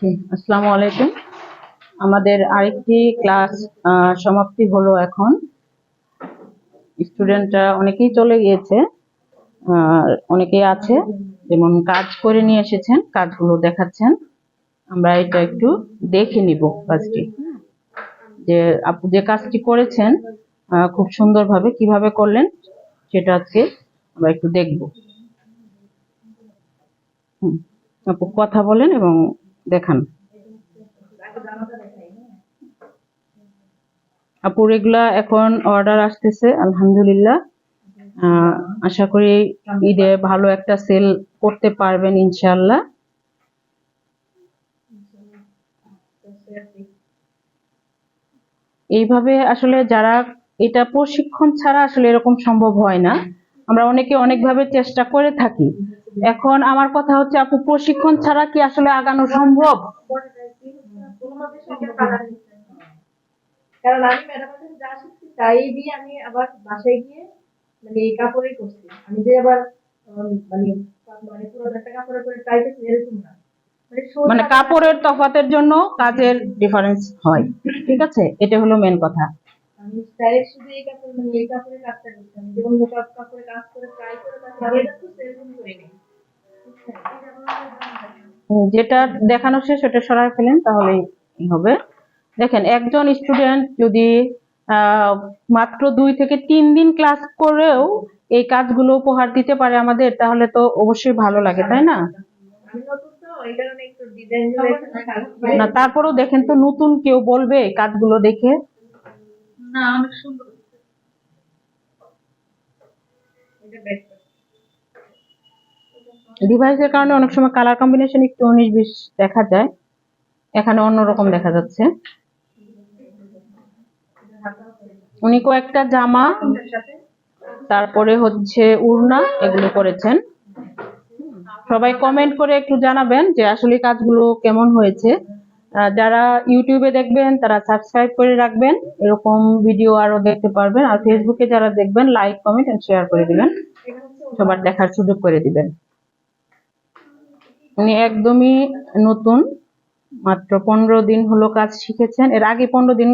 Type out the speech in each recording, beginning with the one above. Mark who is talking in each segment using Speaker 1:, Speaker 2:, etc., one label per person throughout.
Speaker 1: আসসালামু আলাইকুম। আমাদের আরেকটি ক্লাস সমাপ্তি হলো। এখন স্টুডেন্টরা অনেকেই চলে গিয়েছে, অনেকেই আছে যেমন কাজ করে নিয়ে এসেছেন, কাজগুলো দেখাচ্ছেন। আমরা এটা একটু দেখে নিব কাজটি, যে আপু যে কাজটি করেছেন খুব সুন্দরভাবে কিভাবে করলেন সেটা আজকে আমরা একটু দেখব। আপু কথা বলেন এবং দেখান। আপুর এগুলা এখন অর্ডার আসতেছে আলহামদুলিল্লাহ। আশা করি ঈদে ভালো একটা সেল করতে পারবেন ইনশাআল্লাহ। এইভাবে আসলে যারা এটা প্রশিক্ষণ ছাড়া আসলে এরকম সম্ভব হয় না। আমরা অনেকে অনেকভাবে চেষ্টা করে থাকি। এখন আমার কথা হচ্ছে, আপু প্রশিক্ষণ ছাড়া কি আসলে আগানো সম্ভব?
Speaker 2: কারণ আমি ম্যাডামের কাছে যা শিখছি তাই দিয়ে আমি আবার বাসায় গিয়ে মানে এই কাপড়ই করছি। আমি যে আবার মানে মানে পুরো একটা কাপড়ে করে ট্রাই করছি এরকম না।
Speaker 1: মানে কাপড়ের তফাতের জন্য কাজের ডিফারেন্স হয়, ঠিক আছে, এটা হলো মেন কথা।
Speaker 2: আমি ডাইরেক্ট শুধু এই কাপড় মানে এই কাপড়ের কাজটা করছি। আমি যেমন মোটা কাপড়ে কাজ করে ট্রাই করে তারপরে এটা তো সেরকম করিনি।
Speaker 1: যেটা দেখানো শেষ সেটা সরাই ফেলেন তাহলেই হবে। দেখেন, একজন স্টুডেন্ট যদি মাত্র 2 থেকে 3 দিন ক্লাস করেও এই কাজগুলো উপহার দিতে পারে আমাদের, তাহলে তো অবশ্যই ভালো লাগে, তাই না? না, তারপরেও দেখেন তো, নতুন কেউ বলবে কাজগুলো দেখে
Speaker 2: না অনেক সুন্দর।
Speaker 1: ডিভাইসের কারণে অনেক সময় কালার কম্বিনেশন একটু 19-20 দেখা যায়, এখানে অন্যরকম দেখা যাচ্ছে। উনি কয়েকটা জামা, তারপরে হচ্ছে উড়না, এগুলো করেছেন। সবাই কমেন্ট করে একটু জানাবেন যে আসলে কাজগুলো কেমন হয়েছে। যারা ইউটিউবে দেখবেন তারা সাবস্ক্রাইব করে রাখবেন, এরকম ভিডিও আরো দেখতে পারবেন। আর ফেসবুকে যারা দেখবেন লাইক, কমেন্ট এন্ড শেয়ার করে দিবেন, সবার দেখার সুযোগ করে দিবেন। উনি একদমই নতুন, মাত্র 15 দিন হলো কাজ শিখেছেন। এর আগে 15 দিন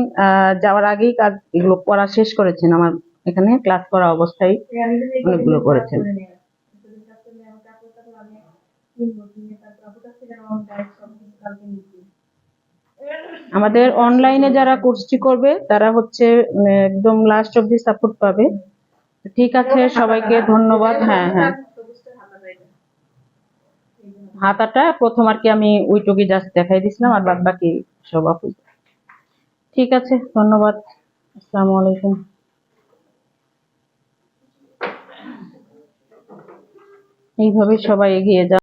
Speaker 1: যাওয়ার আগেই কাজ এগুলো করা শেষ করেছেন। আমার এখানে ক্লাস করা অবস্থায় অনেকগুলো করেছেন। আমাদের অনলাইনে যারা কোর্সটি করবে তারা হচ্ছে একদম লাস্ট অবধি সাপোর্ট পাবে। ঠিক আছে, সবাইকে ধন্যবাদ। হ্যাঁ হ্যাঁ, হাতাটা প্রথম আর কি আমি ওইটুকি জাস্ট দেখাই দিছিলাম, আর বাদ বাকি সব আপু। ঠিক আছে, ধন্যবাদ। আসসালামু আলাইকুম। এইভাবে সবাই এগিয়ে যান।